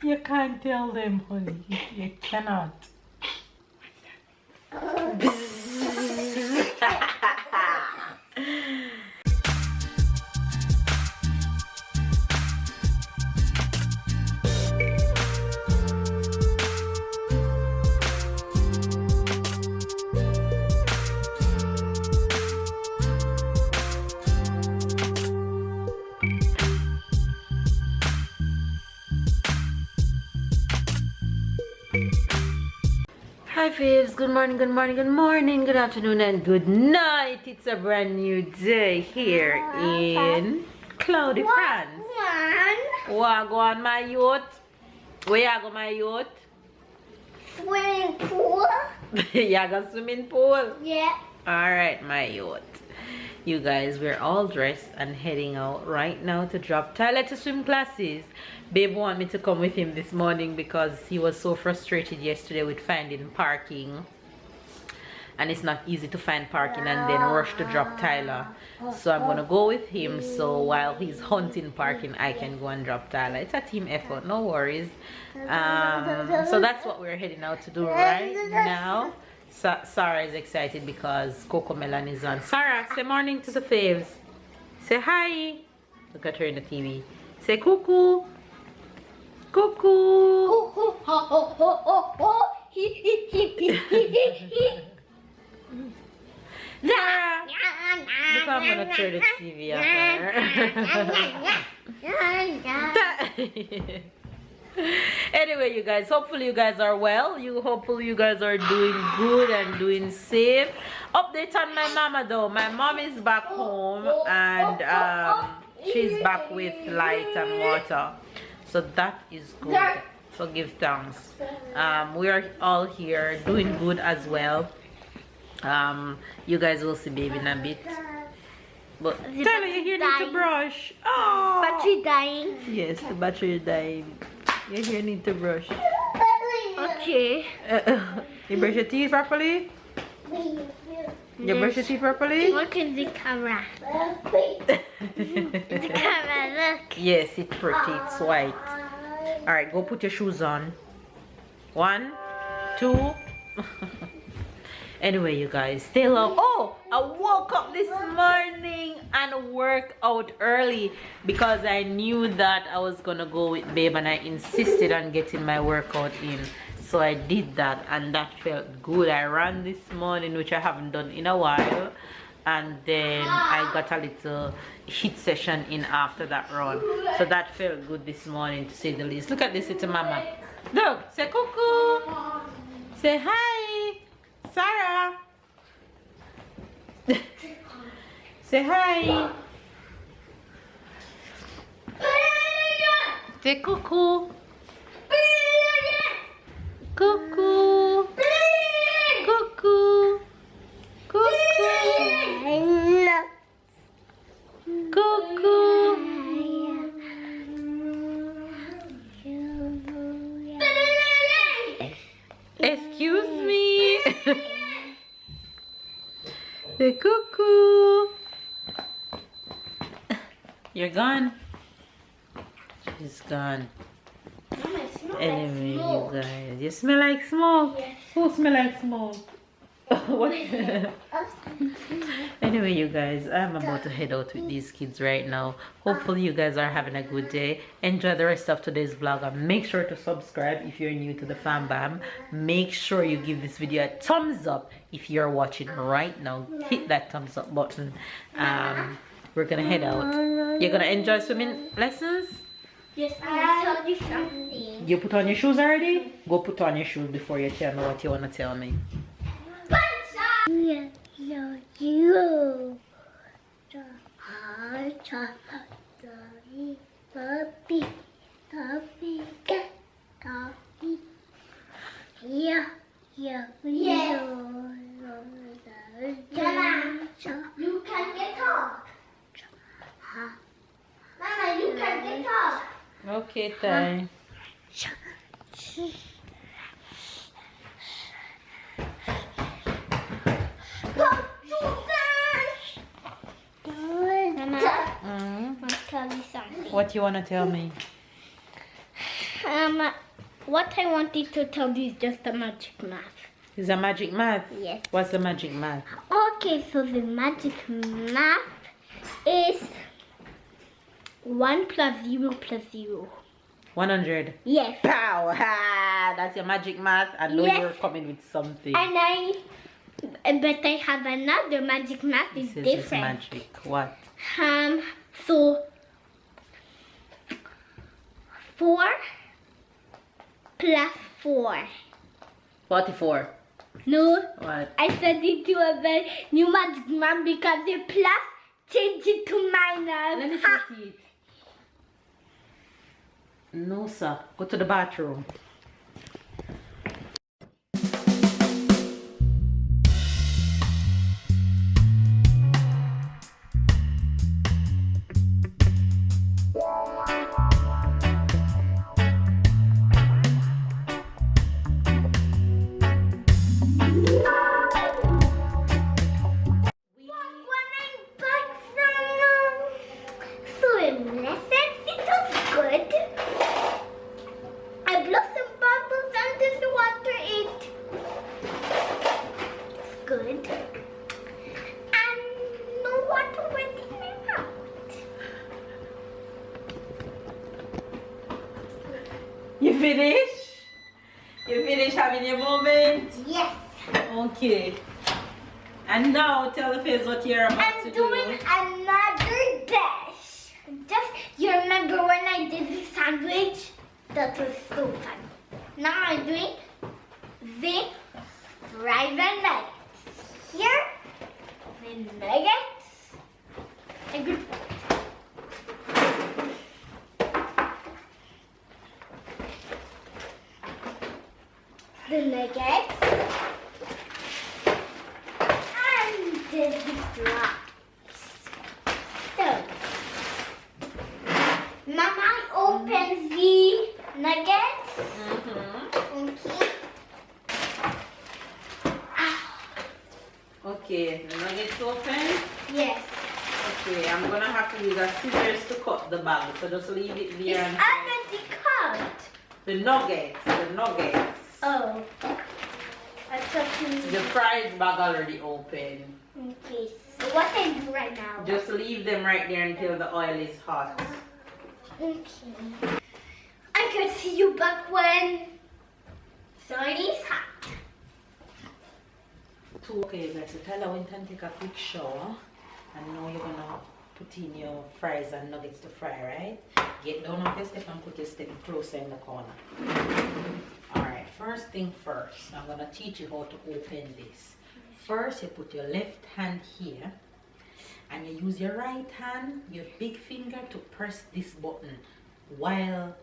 You can't tell them, honey. You cannot. Hi faves, good morning, good morning, good morning, good afternoon and good night. It's a brand new day here in cloudy France. Wagwan my youth. Where you go my youth? Swimming pool. You go swimming pool? Yeah. Alright my youth. You guys, we're all dressed and heading out right now to drop Tyler to swim classes. Babe wanted me to come with him this morning because he was so frustrated yesterday with finding parking. And it's not easy to find parking and then rush to drop Tyler. So I'm gonna go with him, so while he's hunting parking, I can go and drop Tyler. It's a team effort, no worries. So that's what we're heading out to do right now. Sarah is excited because Coco Melon is on. Sarah, say morning to the faves. Say hi. Look at her in the TV. Say cuckoo. Cuckoo. Sarah. Look, I'm gonna turn the TV off. Anyway, you guys, hopefully you guys are well. Hopefully you guys are doing good and doing safe. Update on my mama though. My mom is back home and she's back with light and water, so that is good. So give thanks. We are all here doing good as well. You guys will see baby in a bit. But Tyler, you need to brush. Oh, Battery dying. yes, the battery is dying. You here need to brush. Okay. You brush your teeth properly? You brush your teeth properly? Look at the camera. The camera, look. Yes, it's pretty, it's white. Alright, go put your shoes on. 1, 2. Anyway, you guys, stay low. Oh, I woke up this morning and worked out early because I knew that I was gonna go with babe and I insisted on getting my workout in. So I did that and that felt good. I ran this morning, which I haven't done in a while, and then I got a little HIIT session in after that run. So that felt good this morning, to say the least. Look at this little mama. Look, say cuckoo. Say hi. Sarah. Say hi. Say cuckoo. Cuckoo. Cuckoo. Cuckoo. Cuckoo. Excuse me. The cuckoo. You're gone. She's gone. Anyway, you guys, you smell like smoke. Yes. Who smell like smoke? What? Anyway, you guys, I'm about to head out with these kids right now. Hopefully you guys are having a good day. Enjoy the rest of today's vlog and make sure to subscribe if you're new to the fam bam. Make sure you give this video a thumbs up if you're watching right now. Hit that thumbs up button. We're gonna head out. You're gonna enjoy swimming lessons? Yes, I told you something. You put on your shoes already? Go put on your shoes before you tell me what you want to tell me. You. You can get off. Mama, you can get off. Okay, Ty. Mama. tell you something. What you want to tell me? What I wanted to tell you is just a magic math. Is a magic math? Yes. What's the magic math? Okay, so the magic math is 1 plus 0 plus 0. 100. Yes. Pow! Ha! That's your magic math. I know Yes. you're coming with something. But I have another magic math. It's This is different. magic. What? So 4 plus 4. 44. No, What? I said it to a very new magic math because the plus changed it to minus. Let me see your teeth. No, sir. Go to the bathroom. You finish? You finish having your moment? Yes. Okay. And now tell the face what you're about to I'm do. doing another dish. Just you remember when I did the sandwich? That was so fun. Now I'm doing the fried nuggets. Here, the nuggets. And good. The nuggets. And the fries. So, Mama opens the nuggets. Okay. Okay, the nuggets open. Yes. Okay, I'm gonna have to use a scissors to cut the bag, so just leave it there. It's already cut. The nuggets, the nuggets. Oh. I thought you... The fries bag already open. Okay, so what I do right now? Just leave them right there until the oil is hot. Okay. I could see you back when it is hot. Okay, guys, so Tyler went and take a quick shower. And now you're gonna put in your fries and nuggets to fry, right? Get down off your step and put your step closer in the corner. Alright, first thing first, I'm gonna teach you how to open this. First, you put your left hand here and you use your right hand, your big finger, to press this button while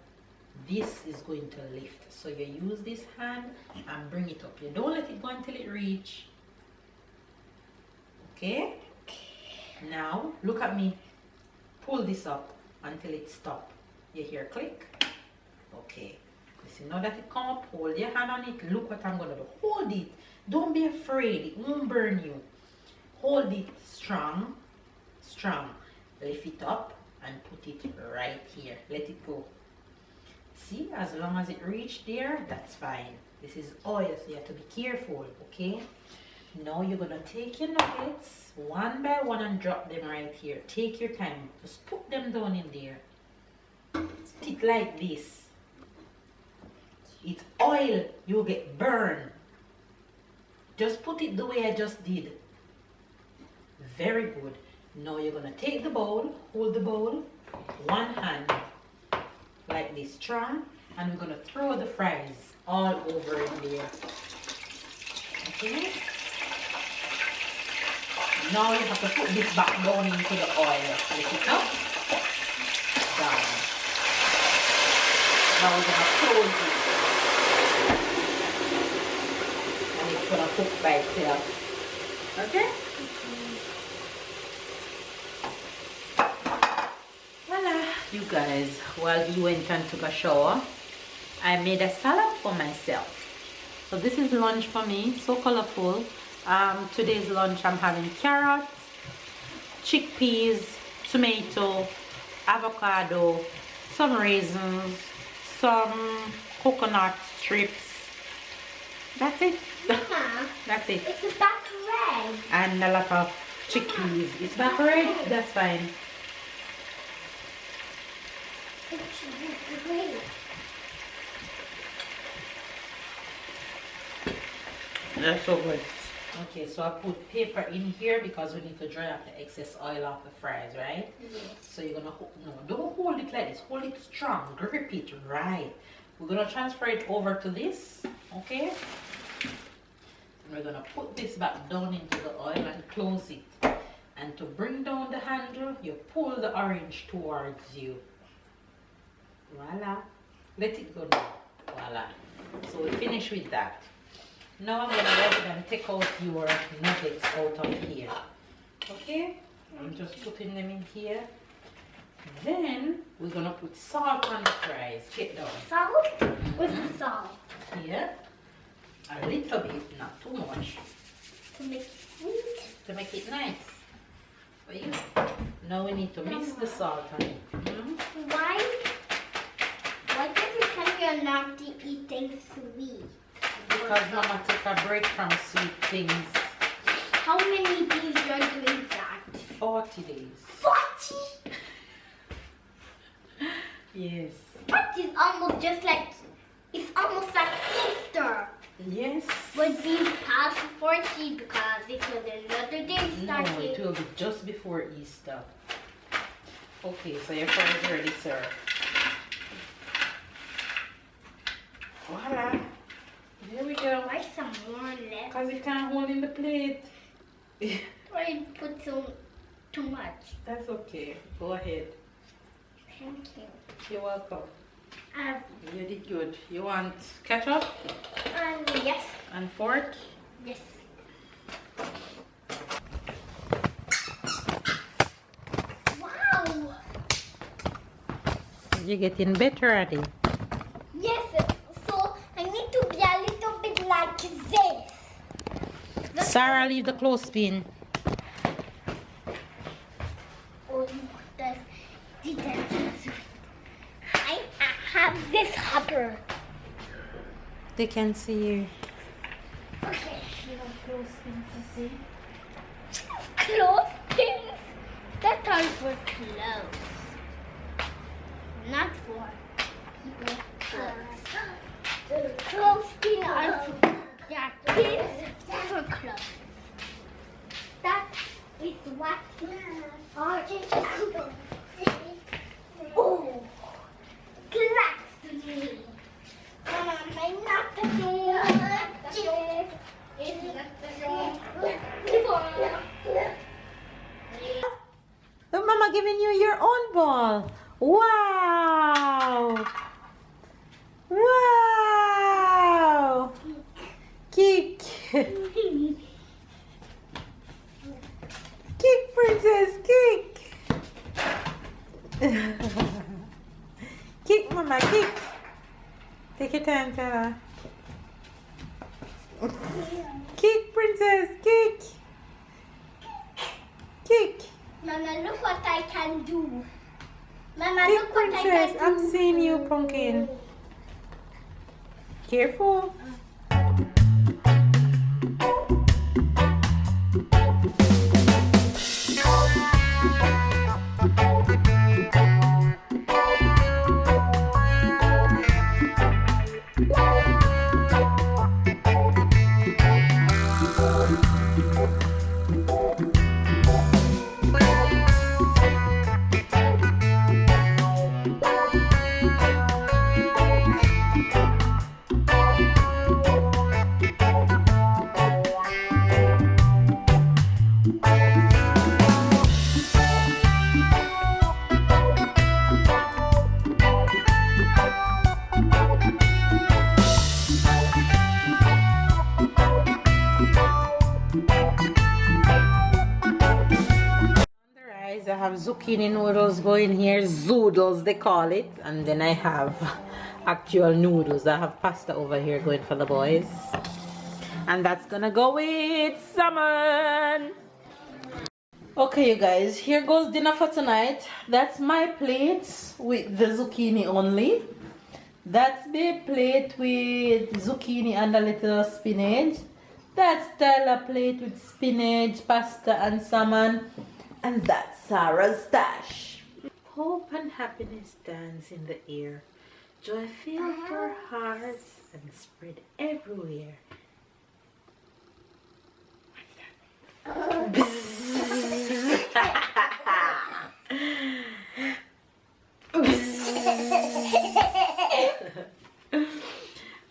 this is going to lift. So you use this hand and bring it up. You don't let it go until it reach. Okay? Now, look at me. Pull this up until it stops. You hear click? Okay. You see, now that it come up, hold your hand on it. Look what I'm going to do. Hold it. Don't be afraid. It won't burn you. Hold it strong. Strong. Lift it up and put it right here. Let it go. See, as long as it reached there, that's fine. This is oil, so you have to be careful, okay? Now you're gonna take your nuggets one by one and drop them right here. Take your time. Just put them down in there. Stick like this. It's oil. You'll get burned. Just put it the way I just did. Very good. Now you're gonna take the bowl, hold the bowl, one hand like this, strong, and we're gonna throw the fries all over in there. Okay? Now you have to put this back down into the oil. Lift it up, down. Now we're gonna close it. And it's gonna cook by itself. Okay? Voila, you guys, while he went and took a shower, I made a salad for myself. So this is lunch for me, so colorful. Today's lunch I'm having carrots, chickpeas, tomato, avocado, some raisins, some coconut strips. That's it. Mama, That's it. it's back red. And a lot of chickpeas. It's back red? That's fine. It's great. That's so good. Okay, so I put paper in here because we need to dry off the excess oil off the fries, right? Yes. So you're gonna no, don't hold it like this. Hold it strong. Grip it right. We're gonna transfer it over to this. Okay. And we're gonna put this back down into the oil and close it. And to bring down the handle, you pull the orange towards you. Voila. Let it go now. Voila. So we finish with that. Now I'm gonna go ahead and take out your nuggets out of here. Okay? I'm just putting them in here. Then we're gonna put salt on the fries. Get down. Salt? What's the salt? Here. A little bit, not too much. To make it sweet? To make it nice. For you. Now we need to mix the salt on it. Why did you tell me you're not eating sweet? Because Mama took a break from sweet things. How many days you're doing that? 40 days. 40? Yes. That is almost just like, it's almost like Easter. Yes. But being past 40 because it was another day No, starting. it will be just before Easter. Okay, so your fries is ready, sir. Voila. There we go. Why some more left? Because you can't hold in the plate. I put too much. That's okay. Go ahead. Thank you. You're welcome. Um, You did good. You want ketchup yes. and fork? Yes. Wow. You're getting better at it. Yes. So I need to be a little bit like this. Sarah, leave the clothespin. Oh, that's sweet. I have this hopper. They can see you. Okay. You want clothespins to see? Clothespins? That are for clothes. Not for people. The clothespins are for kids for clothes. That is what are oh, class me. I'm not the Look, Mama giving you your own ball. Wow. Wow. Kick. Kick, princess, kick. Kick, Mama, kick. Take your time, Sarah. Kick, princess, kick. Kick. Mama, look what I can do. Mama, Kick, look what I princess. can do. I'm seeing you, pumpkin. Careful. I have zucchini noodles going here, zoodles they call it, and then I have actual noodles. I have pasta over here going for the boys, and that's gonna go with salmon. Okay, you guys, here goes dinner for tonight. That's my plate with the zucchini only. That's the plate with zucchini and a little spinach. That's Stella plate with spinach, pasta and salmon. And that's Sarah's stash. Hope and happiness dance in the air. Joy filled our hearts and spread everywhere.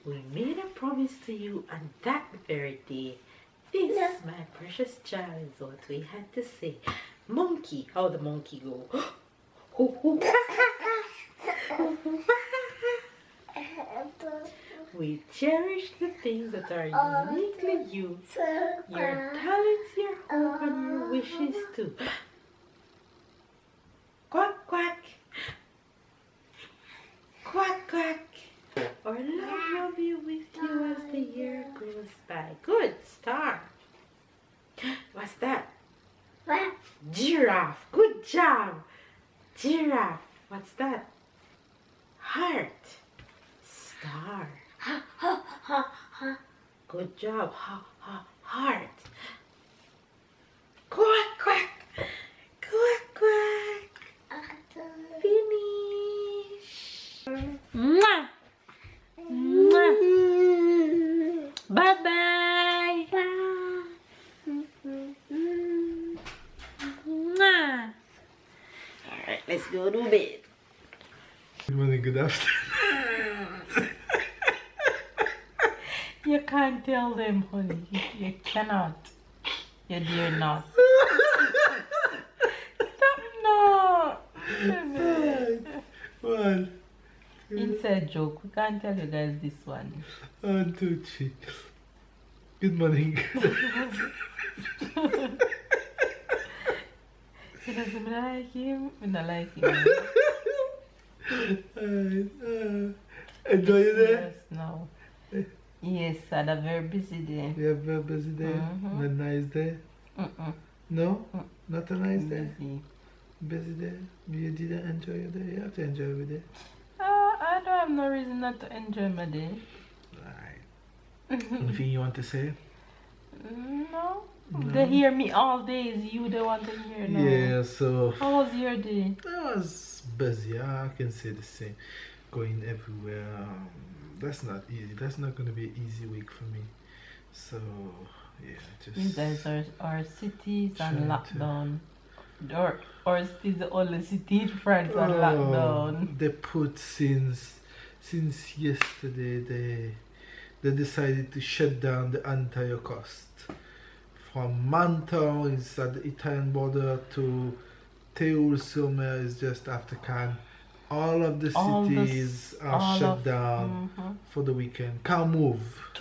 We made a promise to you on that very day. This, my precious child, is what we had to say. Monkey, how the monkey go? We cherish the things that are uniquely you. Your talents, your hope, and your wishes too. Quack, quack. Quack, quack. Our love will be with you as the year goes by. Good start. What's that? What? Giraffe. Good job. Giraffe. What's that? Heart. Star. Good job. Heart. Quack, quack. Quack, quack. Finish. Mwah. Mwah. Bye-bye. Mwah. Alright, let's go to bed. Good morning, good afternoon. You can't tell them, honey. You cannot. You dare not. Stop now. One, Inside joke. We can't tell you guys this one. 1, 2, 3. Good morning. He doesn't like him. We don't like him. Enjoy your day. Yes, no. Yes, I had a very busy day. You have a busy day? A nice day? No? Not a nice day? Busy. Busy day? You didn't enjoy your day? You have to enjoy your day. I don't have no reason not to enjoy my day. Right. Anything you want to say? No. They hear me all day. It's you they want to hear now. Yeah, so How was your day? I was busy. I can say the same. Going everywhere. That's not easy. That's not going to be an easy week for me. So, yeah, just. You guys are cities on trying to- lockdown. Or is the only city in France on lockdown? They put since yesterday they decided to shut down the entire coast from Manta is at the Italian border to Théoul-sur-Mer is just after Cant. All of the cities are shut down for the weekend. Can't move.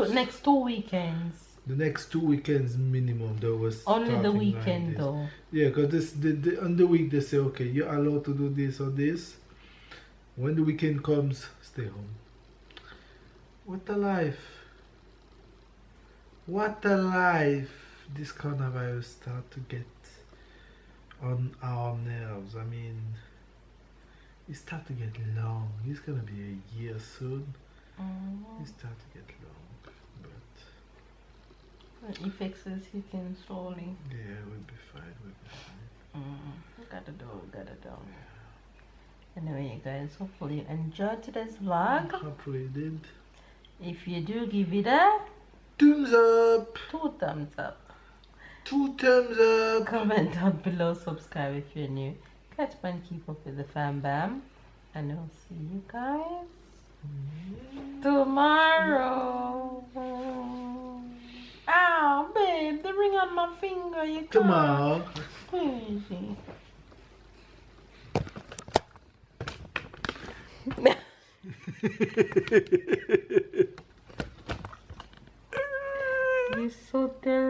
Next 2 weekends. The next 2 weekends minimum there was Only the starting weekend like this. though. Yeah, because on the week they say okay, you're allowed to do this or this. When the weekend comes, stay home. What a life! What a life! This coronavirus start to get on our nerves. I mean, it start to get long. It's gonna be a year soon. It start to get long, but The effects is hitting slowly. yeah, we'll be fine. We'll be fine. Gotta do. Anyway, you guys, hopefully you enjoyed today's vlog. Hopefully, you did. If you do, give it a Thumbs up. 2 thumbs up. 2 thumbs up. Comment down below, subscribe if you're new. Catch up and keep up with the fam bam. And I'll see you guys tomorrow. Ow, babe, the ring on my finger. You can't. Tomorrow. Crazy. You're so terrible.